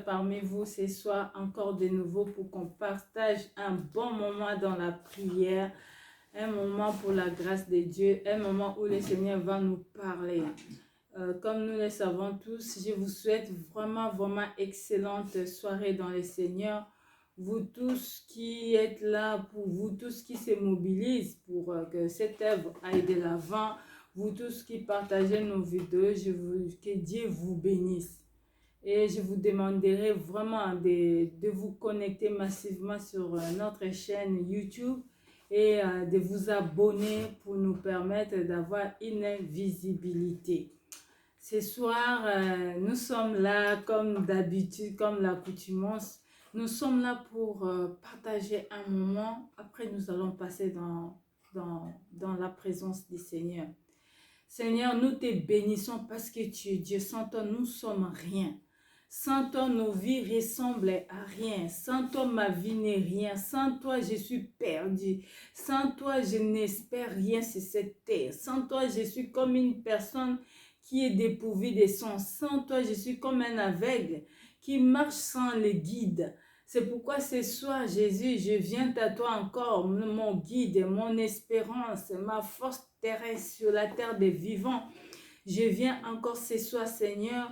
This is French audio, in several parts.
Parmi vous ce soir encore de nouveau pour qu'on partage un bon moment dans la prière, un moment pour la grâce de Dieu, un moment où le Seigneur va nous parler. Comme nous le savons tous, je vous souhaite vraiment excellente soirée dans le Seigneur. Vous tous qui êtes là, pour vous tous qui se mobilisent pour que cette œuvre aille de l'avant, vous tous qui partagez nos vidéos, que Dieu vous bénisse. Et je vous demanderai vraiment de vous connecter massivement sur notre chaîne YouTube et de vous abonner pour nous permettre d'avoir une visibilité. Ce soir, nous sommes là comme d'habitude, comme l'accoutumance. Nous sommes là pour partager un moment. Après, nous allons passer dans la présence du Seigneur. Seigneur, nous te bénissons parce que tu es Dieu. Sans toi, nous ne sommes rien. Sans toi, nos vies ressemblent à rien. Sans toi, ma vie n'est rien. Sans toi, je suis perdu. Sans toi, je n'espère rien sur cette terre. Sans toi, je suis comme une personne qui est dépourvue de sens. Sans toi, je suis comme un aveugle qui marche sans le guide. C'est pourquoi ce soir, Jésus, je viens à toi encore, mon guide, mon espérance, ma force terrestre sur la terre des vivants. Je viens encore ce soir, Seigneur,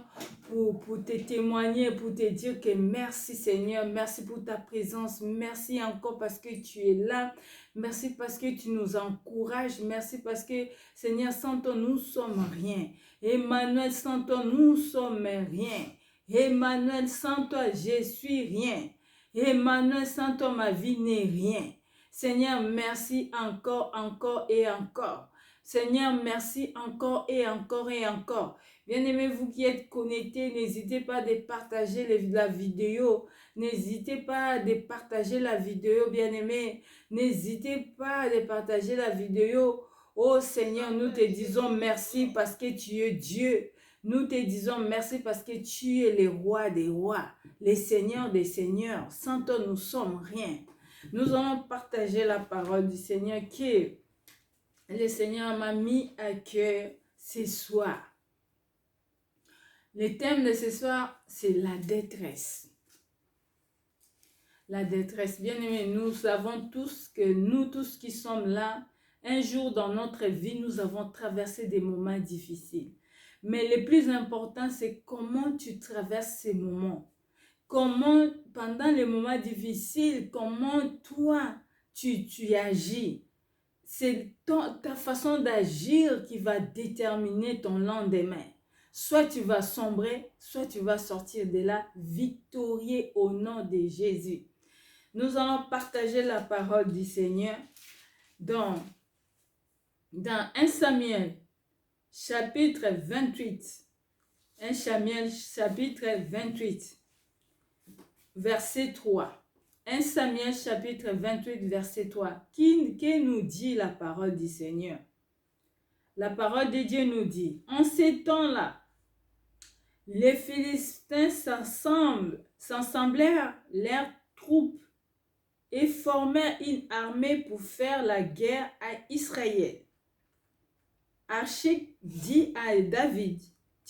pour te témoigner, pour te dire que merci, Seigneur. Merci pour ta présence. Merci encore parce que tu es là. Merci parce que tu nous encourages. Merci parce que, Seigneur, sans toi, nous ne sommes rien. Emmanuel, sans toi, nous ne sommes rien. Emmanuel, sans toi, je suis rien. Emmanuel, sans toi, ma vie n'est rien. Seigneur, merci encore, encore et encore. Seigneur, merci encore et encore et encore. Bien-aimés, vous qui êtes connectés, n'hésitez pas à partager la vidéo. N'hésitez pas à partager la vidéo, bien-aimés. N'hésitez pas à partager la vidéo. Oh Seigneur, nous te disons merci parce que tu es Dieu. Nous te disons merci parce que tu es le roi des rois, le Seigneur des seigneurs. Sans toi, nous ne sommes rien. Nous allons partager la parole du Seigneur qui le Seigneur m'a mis à cœur ce soir. Le thème de ce soir, c'est la détresse. La détresse. Bien aimé, nous savons tous que nous tous qui sommes là, un jour dans notre vie, nous avons traversé des moments difficiles. Mais le plus important, c'est comment tu traverses ces moments. Comment, pendant les moments difficiles, comment toi, tu agis. C'est ta façon d'agir qui va déterminer ton lendemain. Soit tu vas sombrer, soit tu vas sortir de là victorieux au nom de Jésus. Nous allons partager la parole du Seigneur dans 1 Samuel chapitre 28. 1 Samuel chapitre 28, verset 3. 1 Samuel chapitre 28, verset 3. Que nous dit la parole du Seigneur? La parole de Dieu nous dit, en ces temps-là, les Philistins s'assemblèrent leurs troupes et formèrent une armée pour faire la guerre à Israël. Achik dit à David,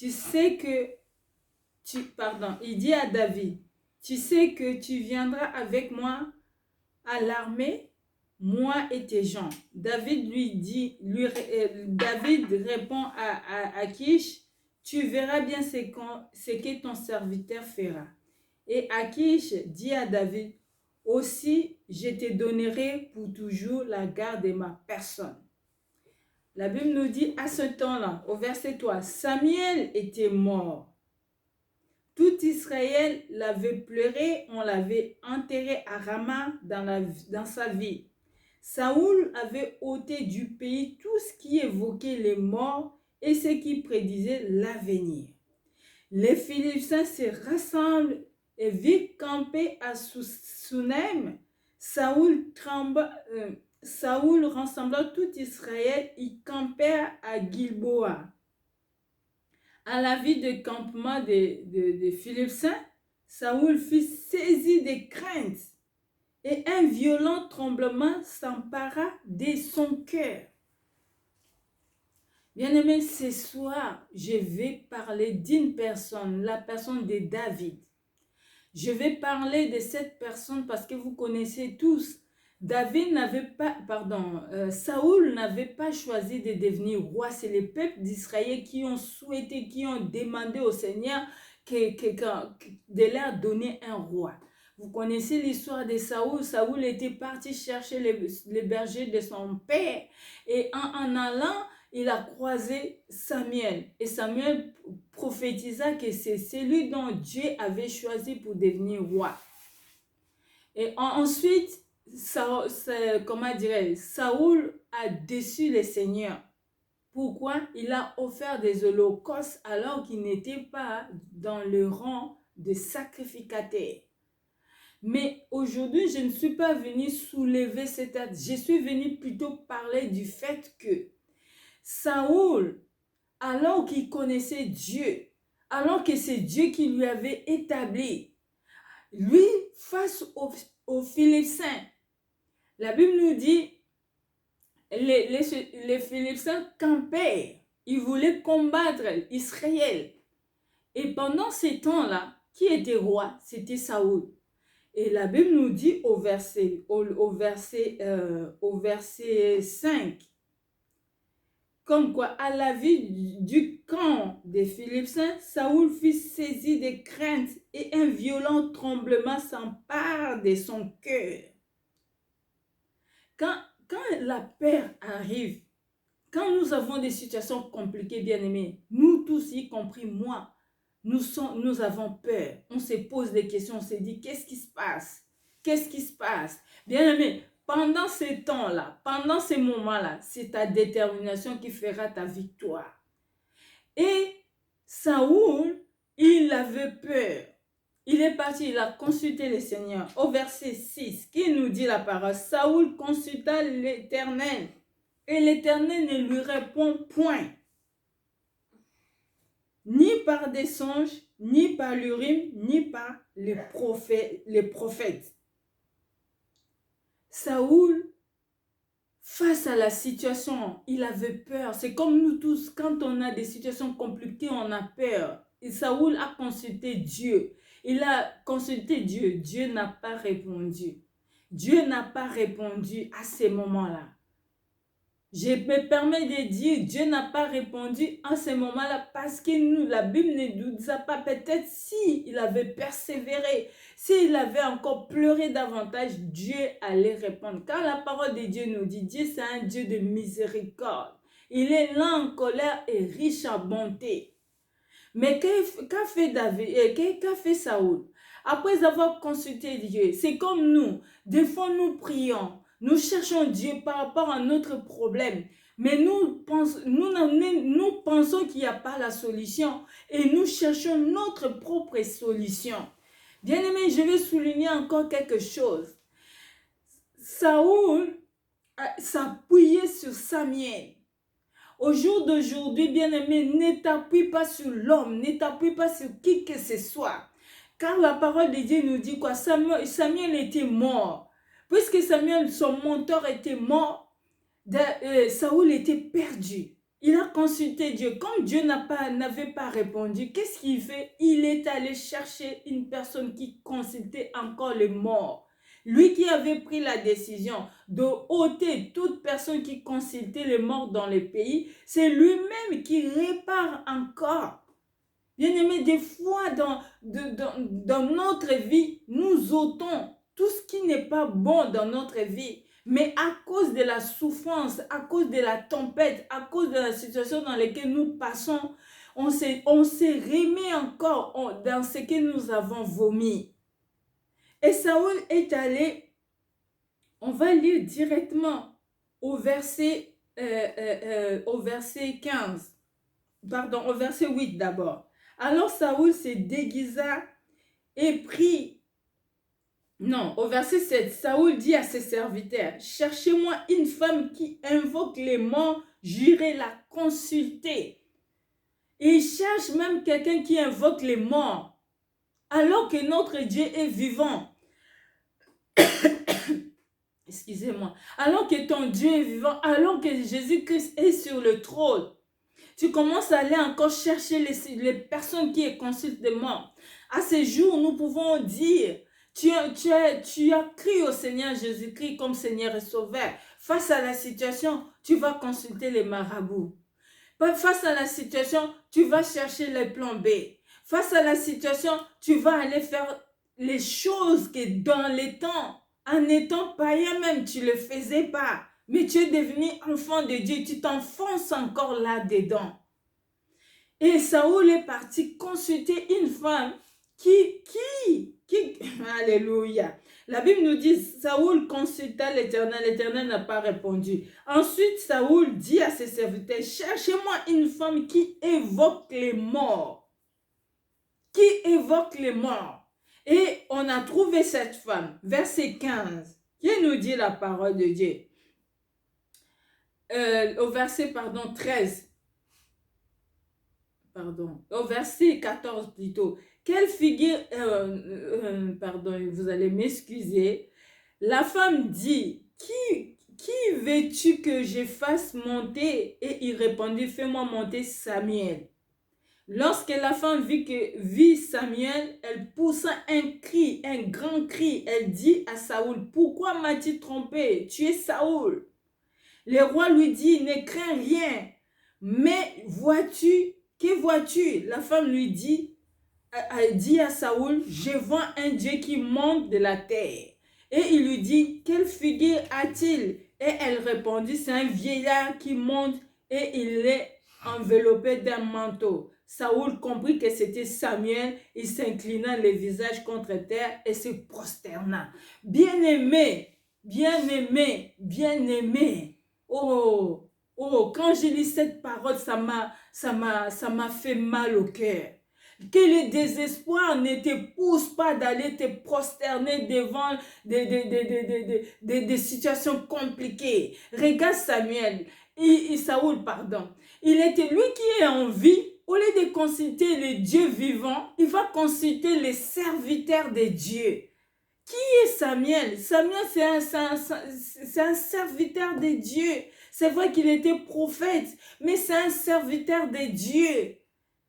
il dit à David, tu sais que tu viendras avec moi à l'armée, moi et tes gens. David David répond à Akish, tu verras bien ce que ton serviteur fera. Et Akish dit à David, aussi je te donnerai pour toujours la garde de ma personne. La Bible nous dit à ce temps-là, au verset 3, Samuel était mort. Tout Israël l'avait pleuré, on l'avait enterré à Rama dans sa vie. Saoul avait ôté du pays tout ce qui évoquait les morts et ce qui prédisait l'avenir. Les Philistins se rassemblent et virent camper à Sunem. Saoul rassembla tout Israël et campèrent à Gilboa. À la vue de campement des Philistins, Saoul fut saisi de crainte et un violent tremblement s'empara de son cœur. Bien-aimé, ce soir, je vais parler d'une personne, la personne de David. Je vais parler de cette personne parce que vous connaissez tous. Saoul n'avait pas choisi de devenir roi. C'est les peuples d'Israël qui ont souhaité, qui ont demandé au Seigneur de leur donner un roi. Vous connaissez l'histoire de Saoul. Saoul était parti chercher les bergers de son père. Et en allant, il a croisé Samuel. Et Samuel prophétisa que c'est celui dont Dieu avait choisi pour devenir roi. Et ensuite, Saoul a déçu le Seigneur. Pourquoi? Il a offert des holocaustes alors qu'il n'était pas dans le rang de sacrificateur. Mais aujourd'hui, je ne suis pas venue soulever cet acte. Je suis venue plutôt parler du fait que Saoul, alors qu'il connaissait Dieu, alors que c'est Dieu qui lui avait établi, lui, face aux Philistins, la Bible nous dit, les Philistins campaient, ils voulaient combattre Israël. Et pendant ces temps-là, qui était roi? C'était Saoul. Et la Bible nous dit au verset 5, comme quoi, à la vue du camp des Philistins, Saoul fut saisi de crainte et un violent tremblement s'empare de son cœur. Quand la peur arrive, quand nous avons des situations compliquées, bien-aimés, nous tous, y compris moi, nous avons peur. On se pose des questions, on se dit, qu'est-ce qui se passe? Qu'est-ce qui se passe? Bien-aimés, pendant ces temps-là, pendant ces moments-là, c'est ta détermination qui fera ta victoire. Et Saoul, il avait peur. Il est parti, il a consulté le Seigneur. Au verset 6, qui nous dit la parole? Saoul consulta l'Éternel et l'Éternel ne lui répond point. Ni par des songes, ni par l'Urim, ni par les prophètes. Saoul, face à la situation, il avait peur. C'est comme nous tous, quand on a des situations compliquées, on a peur. Et Saoul a consulté Dieu. Il a consulté Dieu. Dieu n'a pas répondu. Dieu n'a pas répondu à ces moments-là. Je me permets de dire, Dieu n'a pas répondu à ce moment-là parce que la Bible ne nous dit pas. Peut-être s'il avait persévéré, s'il avait encore pleuré davantage, Dieu allait répondre. Car la parole de Dieu nous dit, Dieu c'est un Dieu de miséricorde. Il est lent en colère et riche en bonté. Mais qu'a fait Saoul? Après avoir consulté Dieu, c'est comme nous. Des fois nous prions. Nous cherchons Dieu par rapport à notre problème, mais nous pensons qu'il n'y a pas la solution et nous cherchons notre propre solution. Bien-aimé, je vais souligner encore quelque chose. Saoul s'appuyait sur Samuel. Au jour d'aujourd'hui, bien-aimé, ne t'appuie pas sur l'homme, ne t'appuie pas sur qui que ce soit. Car la parole de Dieu nous dit quoi? Samuel était mort. Puisque Samuel, son mentor, était mort, Saoul était perdu. Il a consulté Dieu. Comme Dieu n'avait pas répondu, qu'est-ce qu'il fait? Il est allé chercher une personne qui consultait encore les morts. Lui qui avait pris la décision de ôter toute personne qui consultait les morts dans le pays, c'est lui-même qui répare encore. Bien-aimé, des fois dans notre vie, nous ôtons tout ce qui n'est pas bon dans notre vie. Mais à cause de la souffrance, à cause de la tempête, à cause de la situation dans laquelle nous passons, on s'est remis encore dans ce que nous avons vomi. Et Saoul est allé, on va lire directement au verset 15. Pardon, au verset 8 d'abord. Alors Saoul se déguisa et prit. Non, au verset 7, Saoul dit à ses serviteurs, « Cherchez-moi une femme qui invoque les morts, j'irai la consulter. » Et il cherche même quelqu'un qui invoque les morts, alors que notre Dieu est vivant. Excusez-moi. Alors que ton Dieu est vivant, alors que Jésus-Christ est sur le trône. Tu commences à aller encore chercher les personnes qui consultent les morts. À ce jour, nous pouvons dire, tu as cru au Seigneur Jésus-Christ comme Seigneur et Sauveur. Face à la situation, tu vas consulter les marabouts. Face à la situation, tu vas chercher les plans B. Face à la situation, tu vas aller faire les choses que dans les temps, en étant païen même, tu ne le faisais pas. Mais tu es devenu enfant de Dieu, tu t'enfonces encore là-dedans. Et Saoul est parti consulter une femme qui alléluia. La Bible nous dit, Saoul consulta l'Éternel, l'Éternel n'a pas répondu. Ensuite, Saoul dit à ses serviteurs, cherchez-moi une femme qui évoque les morts. Qui évoque les morts. Et on a trouvé cette femme, verset 15, qui nous dit la parole de Dieu. Au verset, 13. Au verset 14 plutôt. Quelle figure, vous allez m'excuser. La femme dit, qui veux-tu que je fasse monter? Et il répondit, fais-moi monter Samuel. Lorsque la femme vit Samuel, elle poussa un cri, un grand cri. Elle dit à Saoul, pourquoi m'as-tu trompé? Tu es Saoul. Le roi lui dit, ne crains rien. Mais que vois-tu? La femme lui dit à Saoul, je vois un Dieu qui monte de la terre. Et il lui dit, quelle figure a-t-il? Et elle répondit, c'est un vieillard qui monte et il est enveloppé d'un manteau. Saoul comprit que c'était Samuel, il s'inclina le visage contre terre et se prosterna. Bien-aimé, bien-aimé, bien-aimé. Oh, quand je lis cette parole, ça m'a fait mal au cœur. Que le désespoir ne te pousse pas d'aller te prosterner devant des situations compliquées. Regarde Samuel, Saoul, pardon. Il était lui qui est en vie. Au lieu de consulter le Dieu vivant, il va consulter les serviteurs de Dieu. Qui est Samuel? Samuel, c'est un serviteur de Dieu. C'est vrai qu'il était prophète, mais c'est un serviteur de Dieu.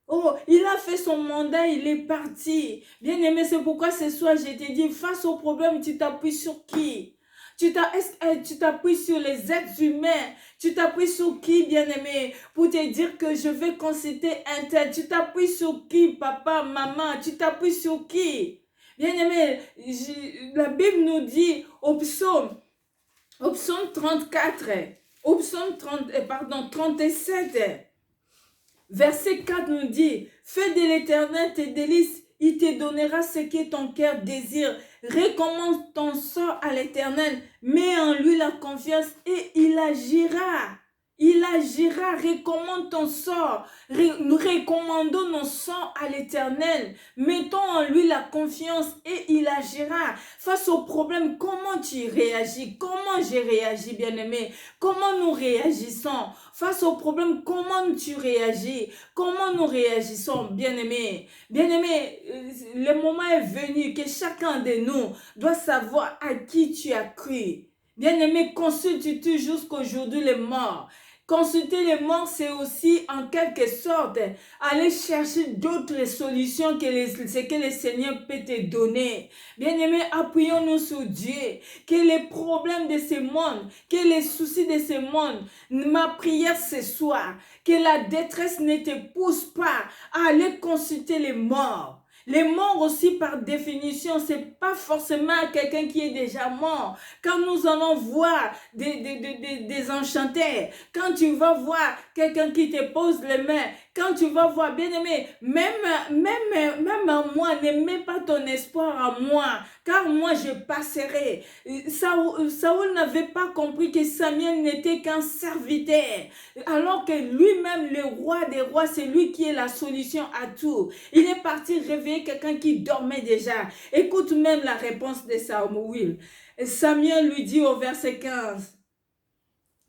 Oh, il a fait son mandat, il est parti. Bien-aimé, c'est pourquoi ce soir, je te dis, face au problème, tu t'appuies sur qui? Tu t'appuies sur les êtres humains. Tu t'appuies sur qui, bien-aimé, pour te dire que je vais consulter un tel. Tu t'appuies sur qui, papa, maman? Tu t'appuies sur qui? Bien-aimé, la Bible nous dit au psaume 34, au psaume 37, verset 4 nous dit, fais de l'Éternel tes délices, il te donnera ce que ton cœur désire. Recommande ton sort à l'Éternel, mets en lui la confiance et il agira. Il agira, recommande ton sort. Nous recommandons nos sorts à l'Éternel. Mettons en lui la confiance et il agira. Face au problème, comment tu réagis? Comment j'ai réagi, bien-aimé? Comment nous réagissons? Face au problème, comment tu réagis? Comment nous réagissons, bien-aimé? Bien-aimé, le moment est venu que chacun de nous doit savoir à qui tu as cru. Bien-aimé, consulte-tu jusqu'aujourd'hui les morts? Consulter les morts, c'est aussi en quelque sorte aller chercher d'autres solutions que ce que le Seigneur peut te donner. Bien-aimés, appuyons-nous sur Dieu. Que les problèmes de ce monde, que les soucis de ce monde, ma prière ce soir, que la détresse ne te pousse pas à aller consulter les morts. Les morts aussi, par définition, c'est pas forcément quelqu'un qui est déjà mort. Quand nous allons voir des enchanteurs, quand tu vas voir quelqu'un qui te pose les mains, quand tu vas voir, bien-aimé, même à moi, ne mets pas ton espoir à moi, car moi je passerai. Saoul n'avait pas compris que Samuel n'était qu'un serviteur, alors que lui-même, le roi des rois, c'est lui qui est la solution à tout. Il est parti réveiller quelqu'un qui dormait déjà. Écoute même la réponse de Samuel. Samuel lui dit au verset 15,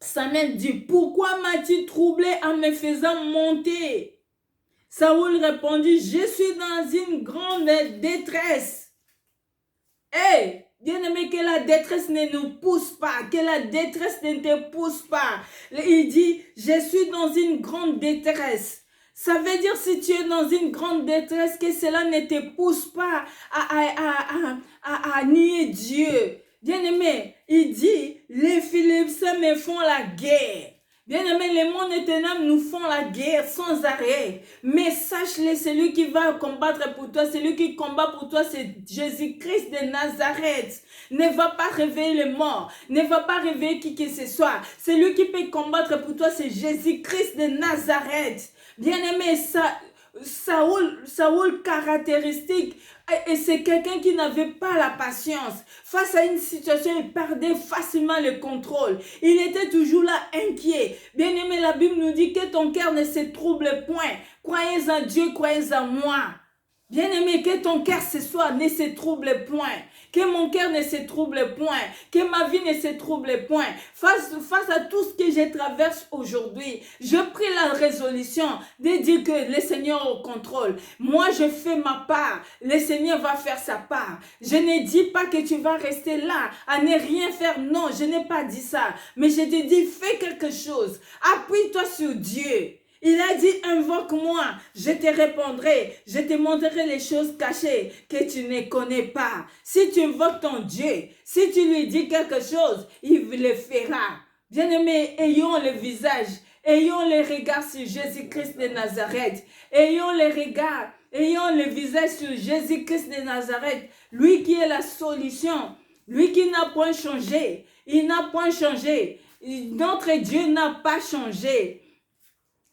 Samuel dit, pourquoi m'as-tu troublé en me faisant monter? Saoul répondit, je suis dans une grande détresse. Hey, bien-aimé, que la détresse ne nous pousse pas, que la détresse ne te pousse pas. Il dit, je suis dans une grande détresse. Ça veut dire si tu es dans une grande détresse, que cela ne te pousse pas à nier Dieu. Bien-aimé, il dit, les Philistins me font la guerre. Bien-aimé, les mondes éternels nous font la guerre sans arrêt. Mais sache-le, celui qui va combattre pour toi, celui qui combat pour toi, c'est Jésus-Christ de Nazareth. Ne va pas réveiller les morts, ne va pas réveiller qui que ce soit. Celui qui peut combattre pour toi, c'est Jésus-Christ de Nazareth. Bien-aimé, Saoul caractéristique, et c'est quelqu'un qui n'avait pas la patience. Face à une situation, il perdait facilement le contrôle. Il était toujours là inquiet. Bien-aimé, la Bible nous dit que ton cœur ne se trouble point. Croyez en Dieu, croyez en moi. Bien-aimé, que ton cœur ce soir ne se trouble point. Que mon cœur ne se trouble point. Que ma vie ne se trouble point. Face à tout ce que je traverse aujourd'hui, je prie la résolution de dire que le Seigneur est au contrôle. Moi, je fais ma part. Le Seigneur va faire sa part. Je ne dis pas que tu vas rester là à ne rien faire. Non, je n'ai pas dit ça. Mais je te dis, fais quelque chose. Appuie-toi sur Dieu. Il a dit, invoque-moi, je te répondrai, je te montrerai les choses cachées que tu ne connais pas. Si tu invoques ton Dieu, si tu lui dis quelque chose, il le fera. Bien-aimés, ayons le visage, ayons le regard sur Jésus-Christ de Nazareth, ayons le visage sur Jésus-Christ de Nazareth, lui qui est la solution, lui qui n'a point changé, il n'a point changé, notre Dieu n'a pas changé.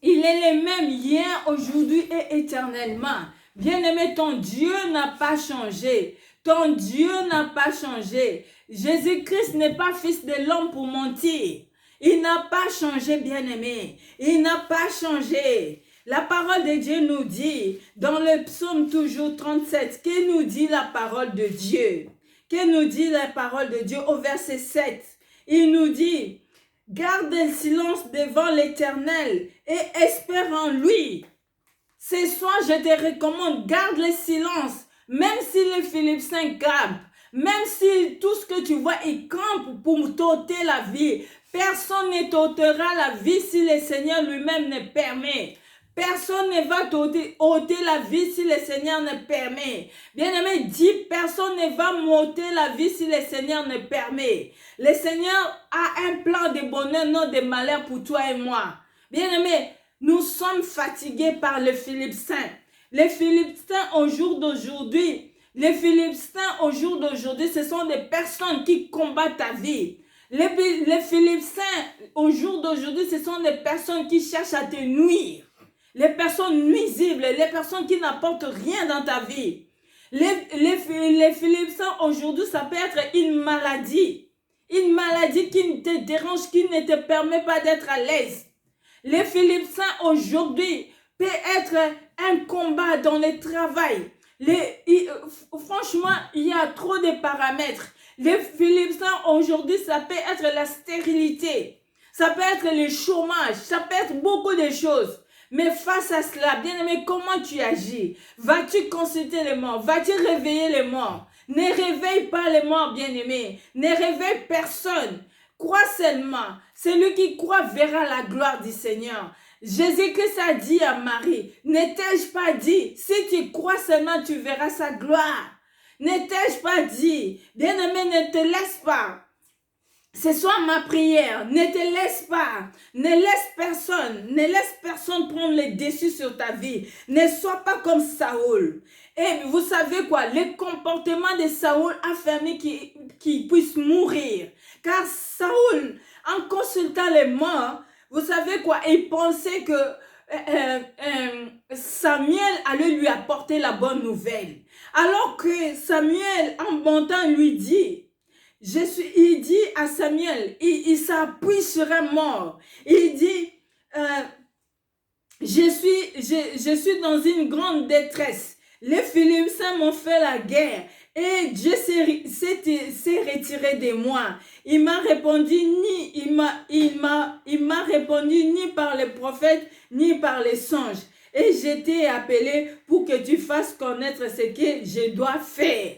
Il est le même hier, aujourd'hui et éternellement. Bien-aimé, ton Dieu n'a pas changé. Ton Dieu n'a pas changé. Jésus-Christ n'est pas fils de l'homme pour mentir. Il n'a pas changé, bien-aimé. Il n'a pas changé. La parole de Dieu nous dit, dans le psaume toujours 37, que nous dit la parole de Dieu? Que nous dit la parole de Dieu au verset 7? Il nous dit, garde le silence devant l'Éternel et espère en lui. Ce soir, je te recommande, garde le silence. Même si les Philistins campent, même si tout ce que tu vois, ils campent pour t'ôter la vie. Personne ne t'ôtera la vie si le Seigneur lui-même ne permet. Personne ne va t'ôter la vie si le Seigneur ne permet. Bien-aimé, dis, personne ne va m'ôter la vie si le Seigneur ne permet. Le Seigneur a un plan de bonheur, non de malheur pour toi et moi. Bien-aimé, nous sommes fatigués par les Philistins. Les Philistins au jour d'aujourd'hui, ce sont des personnes qui combattent ta vie. Les Philistins au jour d'aujourd'hui, ce sont des personnes qui cherchent à te nuire. Les personnes nuisibles, les personnes qui n'apportent rien dans ta vie. Les Philistins aujourd'hui, ça peut être une maladie. Une maladie qui te dérange, qui ne te permet pas d'être à l'aise. Les Philistins aujourd'hui peut être un combat dans le travail. Franchement, il y a trop de paramètres. Les Philistins aujourd'hui, ça peut être la stérilité. Ça peut être le chômage. Ça peut être beaucoup de choses. Mais face à cela, bien-aimé, comment tu agis? Vas-tu consulter les morts? Vas-tu réveiller les morts? Ne réveille pas les morts, bien-aimé. Ne réveille personne. Crois seulement. Celui qui croit verra la gloire du Seigneur. Jésus-Christ a dit à Marie, ne t'ai-je pas dit, si tu crois seulement, tu verras sa gloire. Ne t'ai-je pas dit, bien-aimé, ne te laisse pas. Ce soit ma prière, ne te laisse pas, ne laisse personne prendre le dessus sur ta vie. Ne sois pas comme Saoul. Et vous savez quoi, le comportement de Saoul a permis qu'il puisse mourir. Car Saoul, en consultant les morts, vous savez quoi, il pensait que Samuel allait lui apporter la bonne nouvelle. Alors que Samuel, en montant, lui dit, il dit à Samuel, il s'appuie sur un mort. Il dit, je suis dans une grande détresse. Les Philistins m'ont fait la guerre et Dieu s'est retiré de moi. Il m'a répondu ni par les prophètes ni par les songes. Et je t'ai appelé pour que tu fasses connaître ce que je dois faire.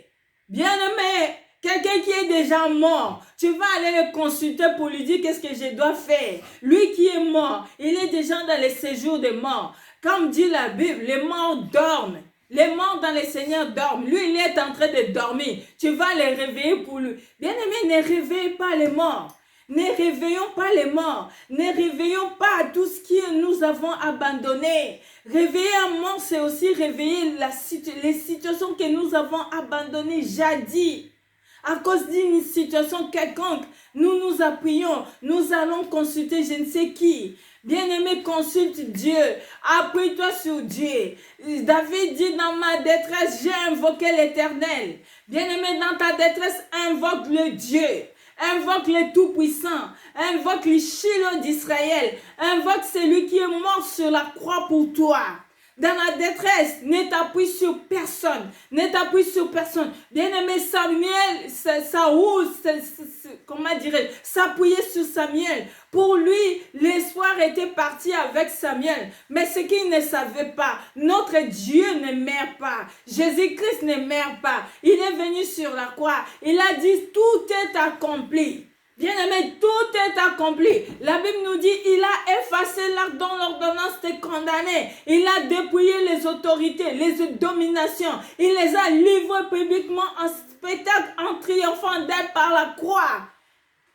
Bien-aimé, quelqu'un qui est déjà mort, tu vas aller le consulter pour lui dire qu'est-ce que je dois faire. Lui qui est mort, il est déjà dans les séjours de mort. Comme dit la Bible, les morts dorment. Les morts dans le Seigneur dorment. Lui, il est en train de dormir. Tu vas les réveiller pour lui. Bien-aimé, ne réveillez pas les morts. Ne réveillons pas les morts. Ne réveillons pas tout ce que nous avons abandonné. Réveiller un mort, c'est aussi réveiller les situations que nous avons abandonnées jadis. À cause d'une situation quelconque, nous nous appuyons, nous allons consulter je ne sais qui. Bien-aimé, consulte Dieu, appuie-toi sur Dieu. David dit, dans ma détresse, j'ai invoqué l'Éternel. Bien-aimé, dans ta détresse, invoque le Dieu. Invoque le Tout-Puissant, invoque le Shiloh d'Israël, invoque celui qui est mort sur la croix pour toi. Dans la détresse, ne t'appuie sur personne. Ne t'appuie sur personne. Bien-aimé Samuel, Saoul, comment dirais-je, s'appuyait sur Samuel. Pour lui, l'espoir était parti avec Samuel. Mais ce qu'il ne savait pas, notre Dieu ne meurt pas. Jésus-Christ ne meurt pas. Il est venu sur la croix. Il a dit, tout est accompli. Bien-aimé, tout est accompli. La Bible nous dit, il a effacé l'acte dont l'ordonnance te condamnait. Il a dépouillé les autorités, les dominations. Il les a livrées publiquement en spectacle, en triomphant d'elle par la croix.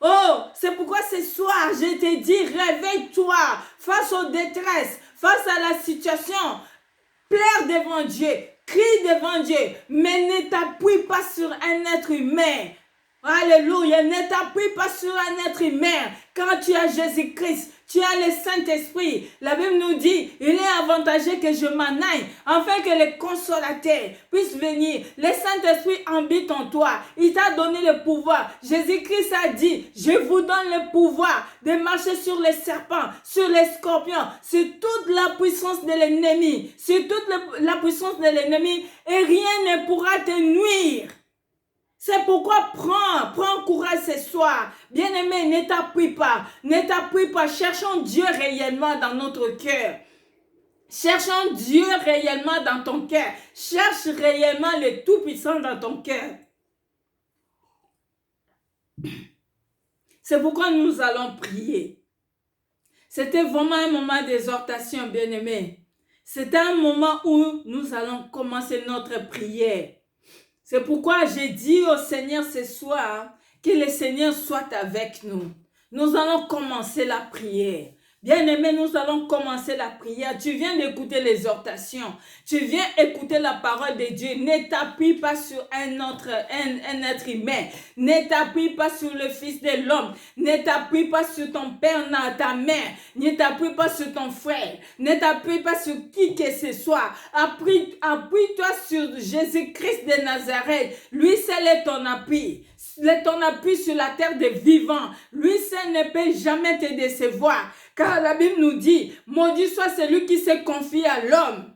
Oh, c'est pourquoi ce soir, je te dis, réveille-toi face aux détresses, face à la situation. Pleure devant Dieu, crie devant Dieu, mais ne t'appuie pas sur un être humain. Alléluia, ne t'appuie pas sur un être humain. Quand tu as Jésus-Christ, tu as le Saint-Esprit. La Bible nous dit, il est avantageux que je m'en aille, afin que le consolateur puisse venir. Le Saint-Esprit habite en toi. Il t'a donné le pouvoir. Jésus-Christ a dit, je vous donne le pouvoir de marcher sur les serpents, sur les scorpions, sur toute la puissance de l'ennemi, sur toute la puissance de l'ennemi, et rien ne pourra te nuire. C'est pourquoi prends courage ce soir. Bien-aimé, ne t'appuie pas. Cherchons Dieu réellement dans notre cœur. Cherchons Dieu réellement dans ton cœur. Cherche réellement le Tout-Puissant dans ton cœur. C'est pourquoi nous allons prier. C'était vraiment un moment d'exhortation, bien-aimé. C'était un moment où nous allons commencer notre prière. C'est pourquoi j'ai dit au Seigneur ce soir que le Seigneur soit avec nous. Nous allons commencer la prière. Bien-aimé, nous allons commencer la prière. Tu viens d'écouter l'exhortation. Tu viens écouter la parole de Dieu. Ne t'appuie pas sur un être humain. Ne t'appuie pas sur le Fils de l'homme. Ne t'appuie pas sur ton père, ta mère. Ne t'appuie pas sur ton frère. Ne t'appuie pas sur qui que ce soit. Appuie-toi sur Jésus-Christ de Nazareth. Lui seul est ton appui. Ton appui sur la terre des vivants. Lui seul ne peut jamais te décevoir. Car la Bible nous dit, maudit soit celui qui se confie à l'homme.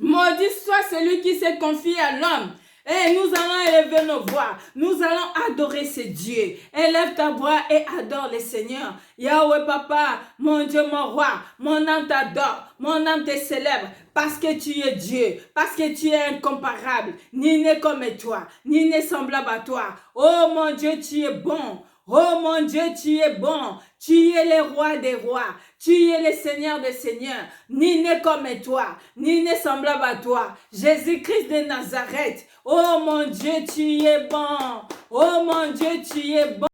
Maudit soit celui qui se confie à l'homme. Et nous allons élever nos voix. Nous allons adorer ce Dieu. Élève ta voix et adore le Seigneur. Yahweh Papa, mon Dieu, mon roi, mon âme t'adore, mon âme te célèbre. Parce que tu es Dieu, parce que tu es incomparable. Ni né comme toi, ni né semblable à toi. Oh mon Dieu, tu es bon. Oh mon Dieu, tu es bon. Tu es le roi des rois. Tu es le Seigneur des seigneurs. Ni né comme toi, ni né semblable à toi. Jésus-Christ de Nazareth. Oh mon Dieu, tu es bon. Oh mon Dieu, tu es bon.